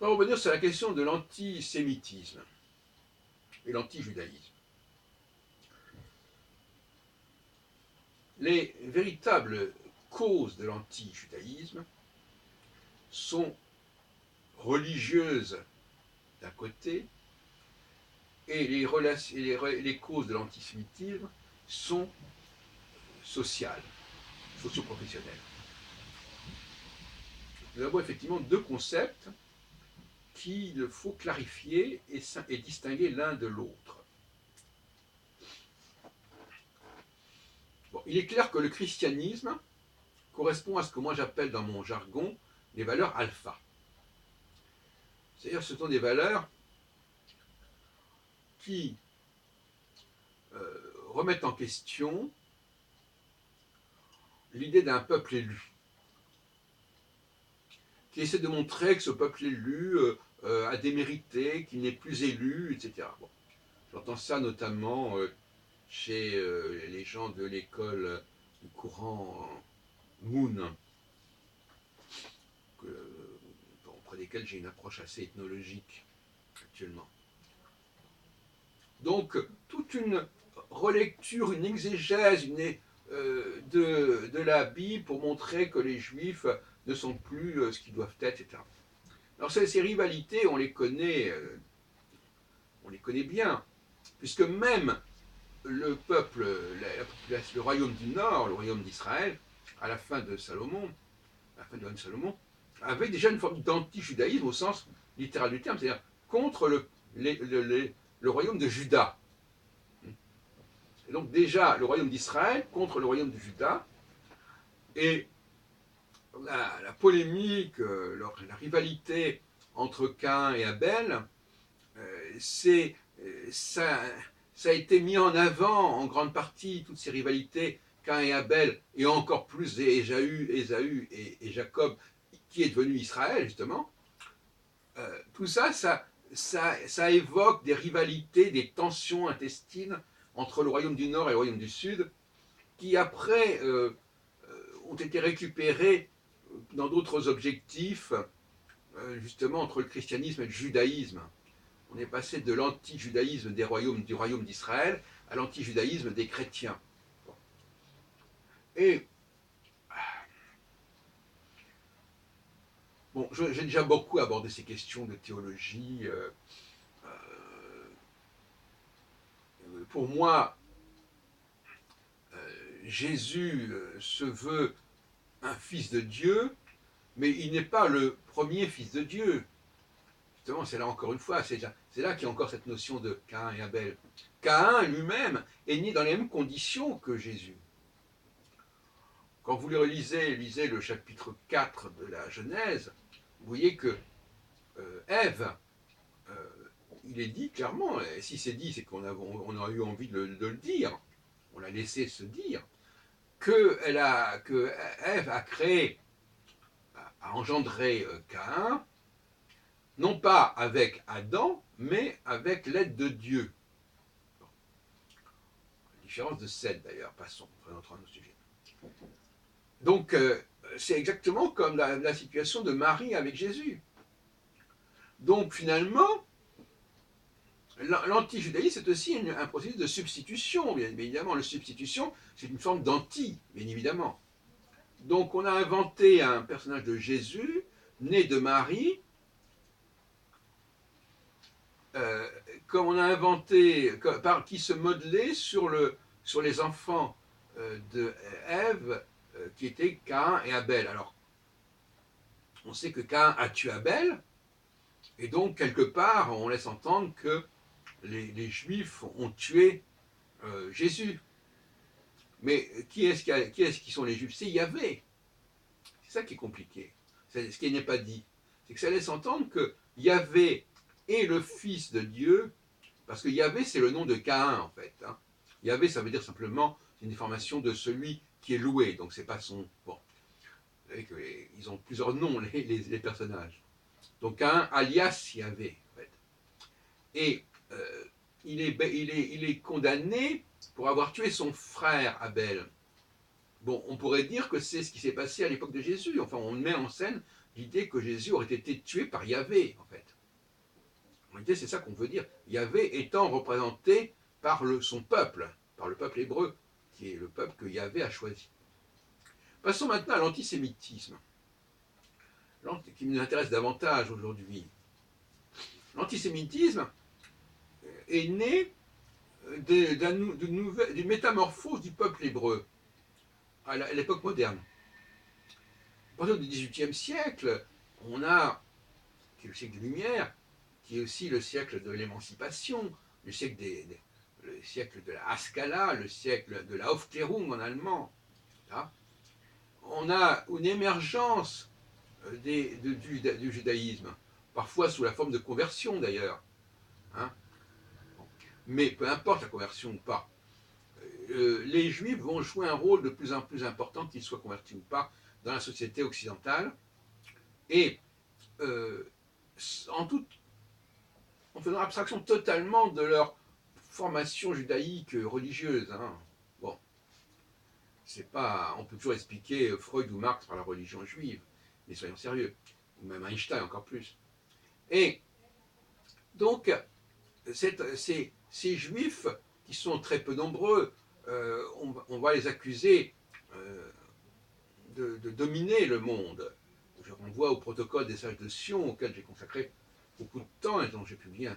On va revenir sur la question de l'antisémitisme et l'antijudaïsme. Les véritables causes de l'antijudaïsme sont religieuses d'un côté et les causes de l'antisémitisme sont sociales, socio-professionnelles. Nous avons effectivement deux concepts qu'il faut clarifier et distinguer l'un de l'autre. Bon, il est clair que le christianisme correspond à ce que moi j'appelle dans mon jargon les valeurs alpha. C'est-à-dire ce sont des valeurs qui remettent en question l'idée d'un peuple élu, qui essaie de montrer que ce peuple élu a démérité, qu'il n'est plus élu, etc. Bon. J'entends ça notamment chez les gens de l'école du courant Moon, auprès desquels j'ai une approche assez ethnologique actuellement. Donc, toute une relecture, une exégèse de la Bible pour montrer que les Juifs ne sont plus ce qu'ils doivent être, etc. Alors, ces rivalités, on les connaît bien, puisque même le peuple, le royaume du Nord, le royaume d'Israël, à la fin de Salomon, à la fin du règne de Salomon, avait déjà une forme d'anti-judaïsme au sens littéral du terme, c'est-à-dire contre le royaume de Juda. Et donc déjà le royaume d'Israël contre le royaume de Juda, et la polémique, la rivalité entre Caïn et Abel, ça a été mis en avant en grande partie, toutes ces rivalités, Caïn et Abel, et encore plus Ésaü et Jacob, qui est devenu Israël, justement. Tout ça évoque des rivalités, des tensions intestines entre le royaume du Nord et le royaume du Sud, qui après ont été récupérées dans d'autres objectifs, justement entre le christianisme et le judaïsme. On est passé de l'anti-judaïsme du royaume d'Israël à l'anti-judaïsme des chrétiens. Et bon, j'ai déjà beaucoup abordé ces questions de théologie. Pour moi, Jésus se veut un fils de Dieu, mais il n'est pas le premier fils de Dieu. Justement, c'est là encore une fois, c'est là qu'il y a encore cette notion de Caïn et Abel. Caïn lui-même est né dans les mêmes conditions que Jésus. Quand vous lisez le chapitre 4 de la Genèse, vous voyez que Ève, il est dit clairement, et si c'est dit, c'est qu'on a eu envie de le dire, on l'a laissé se dire, que Ève a créé, a engendré Caïn, non pas avec Adam, mais avec l'aide de Dieu. Bon. La différence de Seth d'ailleurs, passons, rentrons dans le sujet. Donc, c'est exactement comme la situation de Marie avec Jésus. Donc, finalement, l'anti-judaïsme, c'est aussi un processus de substitution, bien évidemment. La substitution, c'est une forme d'anti, bien évidemment. Donc, on a inventé un personnage de Jésus, né de Marie, comme on a inventé, qui se modelait sur les enfants de Ève, qui étaient Caïn et Abel. Alors, on sait que Caïn a tué Abel, et donc, quelque part, on laisse entendre que les Juifs ont tué Jésus. Mais qui est-ce qui sont les Juifs? C'est Yahvé. C'est ça qui est compliqué. C'est ce qui n'est pas dit. C'est que ça laisse entendre que Yahvé est le Fils de Dieu, parce que Yahvé, c'est le nom de Caïn, en fait. Hein. Yahvé, ça veut dire simplement, c'est une déformation de celui qui est loué, donc c'est pas son... Bon, vous savez qu'ils ont plusieurs noms, les personnages. Donc Caïn, alias Yahvé, en fait. Et il est condamné pour avoir tué son frère Abel. Bon, on pourrait dire que c'est ce qui s'est passé à l'époque de Jésus. Enfin, on met en scène l'idée que Jésus aurait été tué par Yahvé, en fait. En réalité, c'est ça qu'on veut dire. Yahvé étant représenté par son peuple, par le peuple hébreu, qui est le peuple que Yahvé a choisi. Passons maintenant à l'antisémitisme, qui nous intéresse davantage aujourd'hui. L'antisémitisme est né d'une métamorphose du peuple hébreu à l'époque moderne. À partir du XVIIIe siècle, on a, qui est le siècle des Lumières, qui est aussi le siècle de l'émancipation, le siècle de la Haskalah, le siècle de la Aufklärung en allemand. Là. On a une émergence du judaïsme, parfois sous la forme de conversion d'ailleurs. Hein. Mais peu importe la conversion ou pas, les Juifs vont jouer un rôle de plus en plus important, qu'ils soient convertis ou pas, dans la société occidentale. Et en faisant abstraction totalement de leur formation judaïque religieuse. Hein. Bon, c'est pas, on peut toujours expliquer Freud ou Marx par la religion juive, mais soyons sérieux, ou même Einstein encore plus. Et donc, ces juifs, qui sont très peu nombreux, on va les accuser de dominer le monde. Je renvoie au protocole des sages de Sion, auquel j'ai consacré beaucoup de temps et dont j'ai publié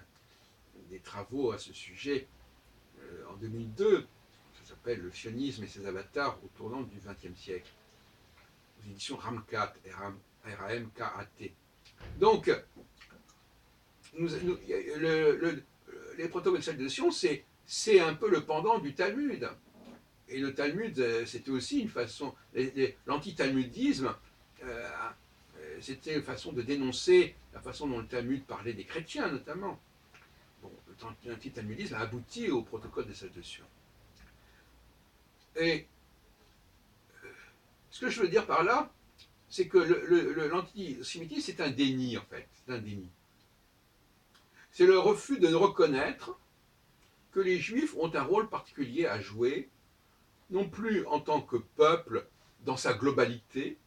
des travaux à ce sujet en 2002. Ça s'appelle Le sionisme et ses avatars au tournant du XXe siècle, aux éditions Ramkat, R-A-M-K-A-T. Donc, les protocoles des sages de Sion, c'est un peu le pendant du Talmud. Et le Talmud, c'était aussi une façon, l'anti-talmudisme, c'était une façon de dénoncer la façon dont le Talmud parlait des chrétiens, notamment. Bon, l'anti-talmudisme a abouti au protocole des sages de Sion. Et ce que je veux dire par là, c'est que l'antisémitisme, c'est un déni, en fait. C'est un déni. C'est le refus de reconnaître que les Juifs ont un rôle particulier à jouer, non plus en tant que peuple dans sa globalité,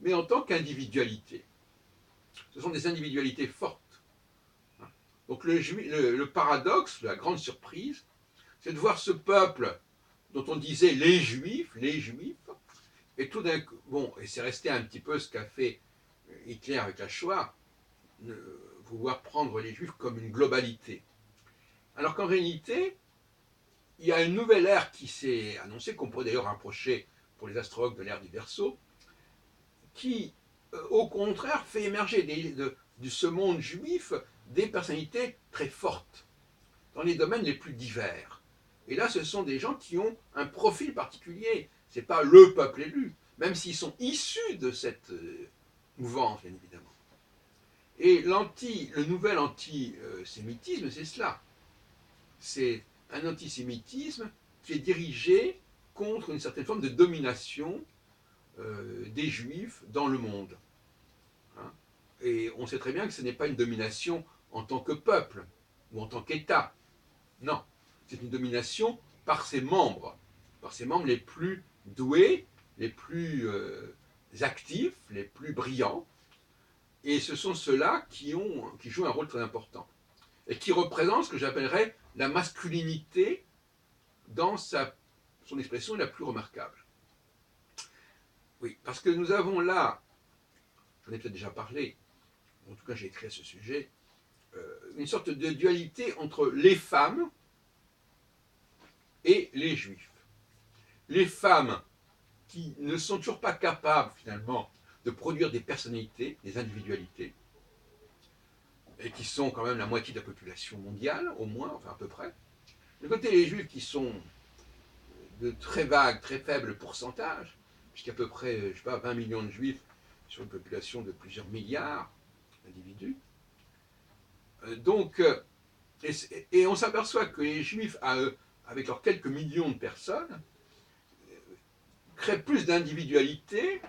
mais en tant qu'individualité. Ce sont des individualités fortes. Donc le paradoxe, la grande surprise, c'est de voir ce peuple dont on disait les Juifs, et tout d'un coup, bon, et c'est resté un petit peu ce qu'a fait Hitler avec la Shoah, vouloir prendre les Juifs comme une globalité. Alors qu'en réalité, il y a une nouvelle ère qui s'est annoncée, qu'on pourrait d'ailleurs rapprocher pour les astrologues de l'ère du Verseau, qui, au contraire, fait émerger de ce monde juif des personnalités très fortes, dans les domaines les plus divers. Et là, ce sont des gens qui ont un profil particulier. Ce n'est pas le peuple élu, même s'ils sont issus de cette mouvance, bien évidemment. Et le nouvel antisémitisme, c'est cela. C'est un antisémitisme qui est dirigé contre une certaine forme de domination des Juifs dans le monde. Hein. Et on sait très bien que ce n'est pas une domination en tant que peuple ou en tant qu'État. Non, c'est une domination par ses membres les plus doués, les plus actifs, les plus brillants. Et ce sont ceux-là qui jouent un rôle très important et qui représentent ce que j'appellerais la masculinité dans son expression la plus remarquable. Oui, parce que nous avons là, j'en ai peut-être déjà parlé, en tout cas j'ai écrit à ce sujet, une sorte de dualité entre les femmes et les juifs. Les femmes qui ne sont toujours pas capables finalement de produire des personnalités, des individualités, et qui sont quand même la moitié de la population mondiale, au moins, enfin à peu près. De côté, les juifs qui sont de très vagues, très faibles pourcentages, puisqu'il y a à peu près, je sais pas, 20 millions de juifs sur une population de plusieurs milliards d'individus. Donc, et on s'aperçoit que les juifs, avec leurs quelques millions de personnes, créent plus d'individualité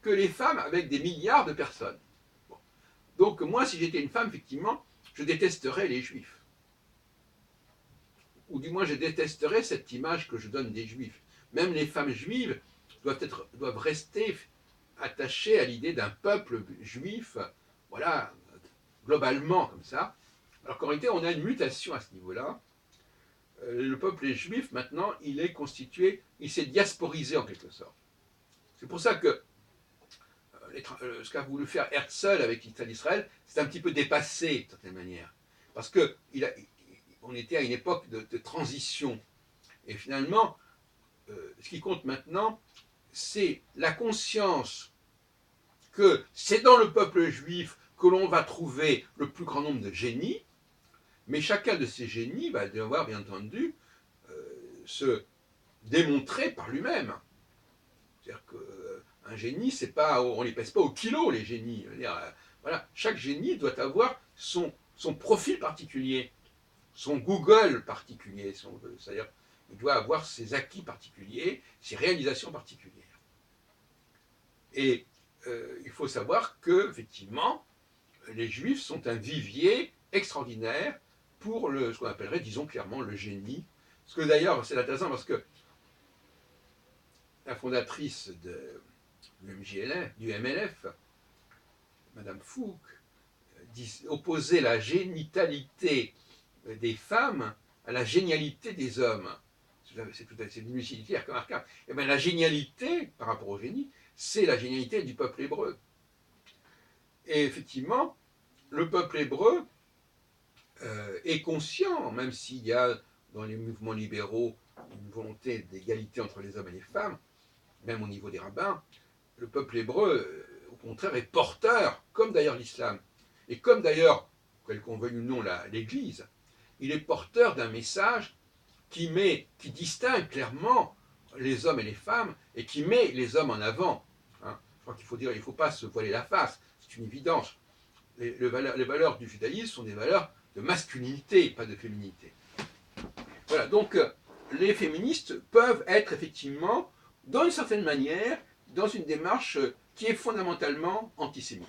que les femmes avec des milliards de personnes. Bon. Donc moi, si j'étais une femme, effectivement, je détesterais les juifs. Ou du moins, je détesterais cette image que je donne des juifs. Même les femmes juives doivent rester attachés à l'idée d'un peuple juif, voilà, globalement comme ça. Alors qu'en réalité, on a une mutation à ce niveau-là. Le peuple juif, maintenant, il est constitué, il s'est diasporisé en quelque sorte. C'est pour ça que ce qu'a voulu faire Herzl avec l'État d'Israël, c'est un petit peu dépassé, d'une certaine manière. Parce qu'on était à une époque de transition. Et finalement, ce qui compte maintenant, c'est la conscience que c'est dans le peuple juif que l'on va trouver le plus grand nombre de génies, mais chacun de ces génies va devoir, bien entendu, se démontrer par lui-même. C'est-à-dire qu'un génie, c'est pas, on ne les pèse pas au kilo, les génies. Voilà, chaque génie doit avoir son profil particulier, son Google particulier. C'est-à-dire il doit avoir ses acquis particuliers, ses réalisations particulières. Et il faut savoir que, effectivement, les Juifs sont un vivier extraordinaire pour ce qu'on appellerait, disons clairement, le génie. Ce que d'ailleurs, c'est intéressant parce que la fondatrice du MLF, Madame Fouque, opposait la génitalité des femmes à la génialité des hommes. C'est une lucidité remarquable. Et bien la génialité, par rapport au génie, c'est la génialité du peuple hébreu. Et effectivement, le peuple hébreu est conscient, même s'il y a dans les mouvements libéraux une volonté d'égalité entre les hommes et les femmes, même au niveau des rabbins, le peuple hébreu, au contraire, est porteur, comme d'ailleurs l'islam, et comme d'ailleurs, quel qu'on veuille ou non, l'Église, il est porteur d'un message qui distingue clairement les hommes et les femmes, et qui met les hommes en avant. Hein. Je crois qu'il faut dire, il ne faut pas se voiler la face, c'est une évidence. Les valeurs du judaïsme sont des valeurs de masculinité, pas de féminité. Voilà, donc les féministes peuvent être effectivement, d'une certaine manière, dans une démarche qui est fondamentalement antisémite.